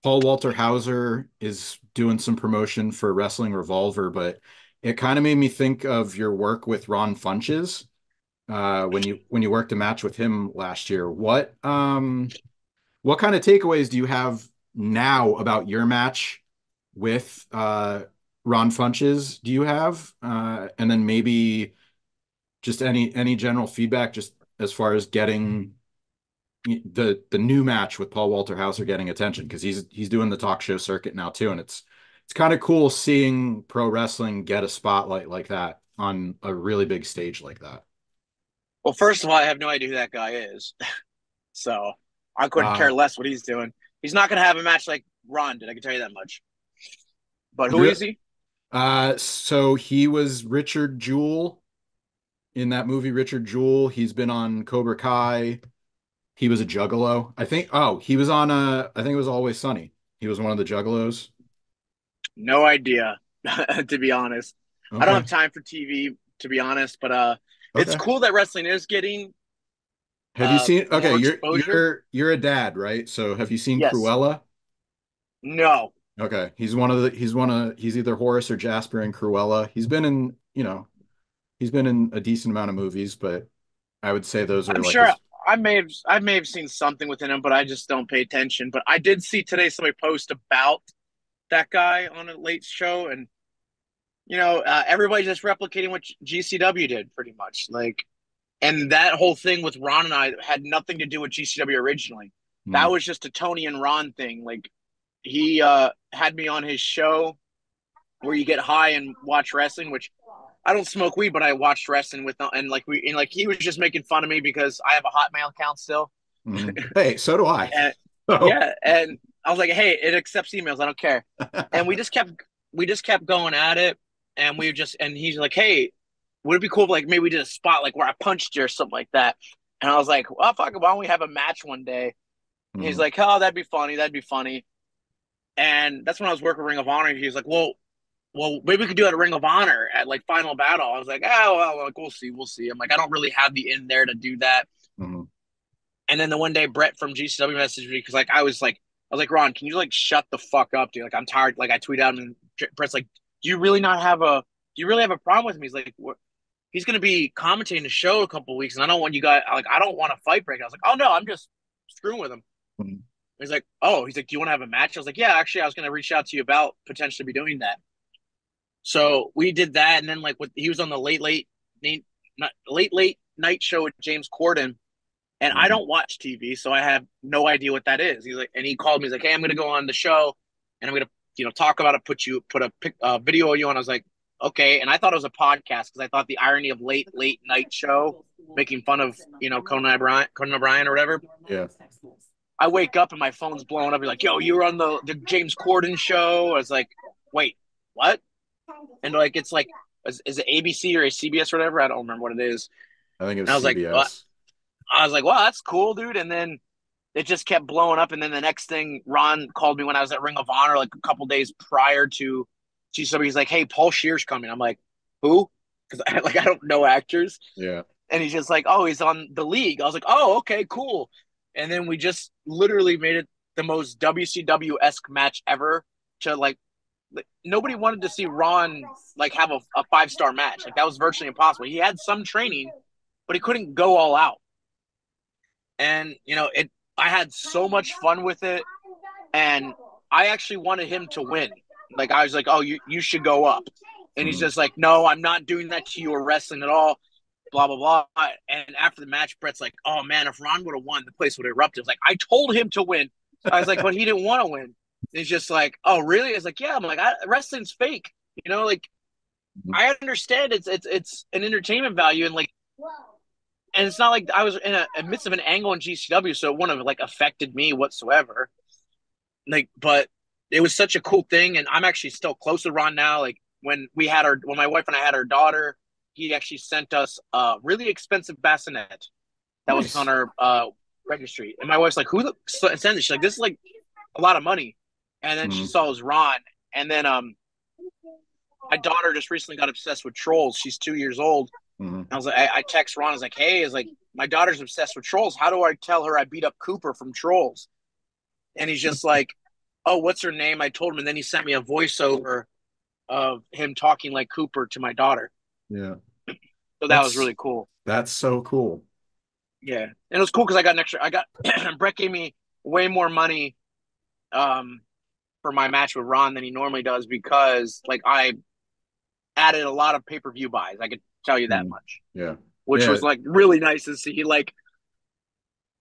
Paul Walter Hauser is doing some promotion for Wrestling Revolver, but it kind of made me think of your work with Ron Funches when you worked a match with him last year. What kind of takeaways do you have now about your match with Ron Funches? Do you have and then maybe just any general feedback just as far as getting the new match with Paul Walter Hauser getting attention because he's doing the talk show circuit now too, and it's kind of cool seeing pro wrestling get a spotlight like that on a really big stage like that. Well, first of all, I have no idea who that guy is. So I couldn't Uh, care less what he's doing. He's not going to have a match like Ron did. I can tell you that much. But who re is he? so he was Richard Jewell in that movie Richard Jewell. He's been on Cobra Kai. He was a juggalo. I think he was on I think it was Always Sunny. He was one of the juggalos. No idea, to be honest. I don't have Okay. time for TV, to be honest. But it's Okay. cool that wrestling is getting Have you seen okay, more you're exposure. you're a dad, right? So have you seen Yes. Cruella? No. Okay. He's either Horace or Jasper in Cruella. He's been in a decent amount of movies, but I would say those are I'm like sure his I may have seen something within him, but I just don't pay attention. But I did see today somebody post about that guy on a late show, and everybody's just replicating what GCW did, pretty much. Like, and that whole thing with Ron and I had nothing to do with GCW originally. hmm. That was just a Tony and Ron thing. Like, he had me on his show where you get high and watch wrestling, which I don't smoke weed, but I watched wrestling with, and like he was just making fun of me because I have a Hotmail account still. Hmm. Hey, so do I. And So yeah, and I was like, hey, it accepts emails. I don't care. And we just kept going at it, and he's like, hey, would it be cool if like maybe we did a spot like where I punched you or something like that? And I was like, well, fuck it, why don't we have a match one day? And he's hmm. like, oh, that'd be funny, that'd be funny. And that's when I was working Ring of Honor. And he was like, well, maybe we could do it at Ring of Honor at like Final Battle. I was like, oh well, like, we'll see. I'm like, I don't really have the in there to do that. Hmm. And then the one day Brett from GCW messaged me because like I was like, Ron, can you like shut the fuck up, dude? Like I'm tired. Like I tweet out and Brett's like, do you really have a problem with me? He's like, what? He's gonna be commentating the show a couple of weeks, and I don't want you guys like I don't want a fight break. I was like, oh no, I'm just screwing with him. He's like, oh, he's like, do you want to have a match? I was like, yeah, actually, I was gonna reach out to you about potentially be doing that. So we did that, and then like he was on the late night show with James Corden, and I Hmm. don't watch TV, so I have no idea what that is. He's like, and he called me. He's like, "Hey, I'm going to go on the show, and I'm going to, talk about it. Put a video of you on." I was like, "Okay." And I thought it was a podcast because I thought the irony of late night show, making fun of Conan O'Brien or whatever. Yeah. I wake up and my phone's blowing up. You're like, "Yo, you were on the James Corden show." I was like, "Wait, what?" And like, it's like, is it ABC or a CBS or whatever? I don't remember what it is. I think it And was CBS. I was like, "Wow, that's cool, dude." And then it just kept blowing up. And then the next thing, Ron called me when I was at Ring of Honor, like a couple days prior to GCW. He's like, "Hey, Paul Shear's coming." I'm like, "Who?" Because I don't know actors. Yeah. And he's just like, "Oh, he's on the league." I was like, "Oh, okay, cool." And then we just literally made it the most WCW esque match ever. To like, nobody wanted to see Ron like have a 5-star match. Like that was virtually impossible. He had some training, but he couldn't go all out. And it. I had so much fun with it, and I actually wanted him to win. Like I was like, "Oh, you should go up," and he's Hmm. just like, "No, I'm not doing that to you or wrestling at all." Blah blah blah. And after the match, Brett's like, "Oh man, if Ron would have won, the place would have erupted." It's like I told him to win. I was like, but he didn't want to win. And he's just like, "Oh really?" It's like, "Yeah." I'm like, wrestling's fake. Like I understand it's an entertainment value, and it's not like I was in a midst of an angle in GCW, so it wouldn't have like affected me whatsoever. Like, but it was such a cool thing, and I'm actually still close to Ron now. Like when my wife and I had our daughter, he actually sent us a really expensive bassinet that was on Nice. our registry, and my wife's like, "Who sent this?" She's like, "This is like a lot of money," and then she Hmm. saw it was Ron, and then my daughter just recently got obsessed with trolls. She's 2 years old. Hmm. I was like, I text Ron. I was like, "Hey, is like my daughter's obsessed with trolls. How do I tell her I beat up Cooper from Trolls?" And he's just like, oh, what's her name? I told him, and then he sent me a voiceover of him talking like Cooper to my daughter. Yeah. So that was That's really cool. that's so cool. Yeah, and it was cool because I got an extra. I got Brett gave me way more money um, for my match with Ron than he normally does because like I added a lot of pay per view buys. I could tell you that Mm. much, Yeah. which Yeah. was like really nice to see. He like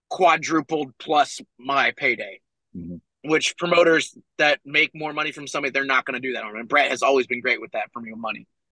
quadrupled plus my payday. Mhm. Which promoters that make more money from somebody, they're not going to do that. And Brett has always been great with that for me with money.